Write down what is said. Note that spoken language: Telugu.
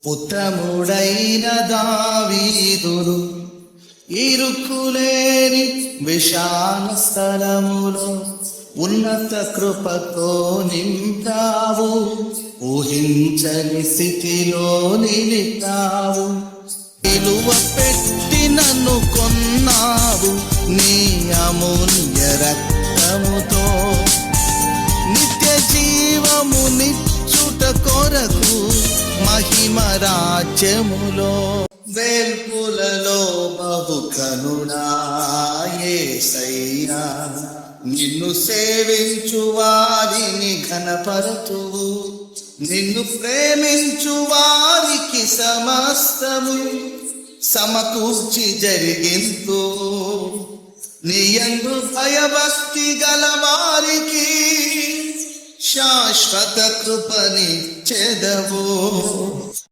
ఉత్తముడైన దావీదుడు ఇరుకులేని విశాల స్థలములో ఉన్నత కృపతో నింపావు. ఊహించని స్థితిలో నిలిపావు. విలువ పెట్టి నన్ను కొన్నావు నీ అమూల్య రక్తముతో. నిత్య జీవము నిచ్చుట కొరకు మహిమ రాజ్యములో వేల్పులలో బహుకనుడా యేసయ్యా. నిన్ను సేవించు వారిని ఘనపరతువు. నిన్ను ప్రేమించు వారికి సమస్తము సమకూర్చి జరిగింతు. నీయందు భయభక్తి గల వారికి శాశ్వత కృపని చెదవు.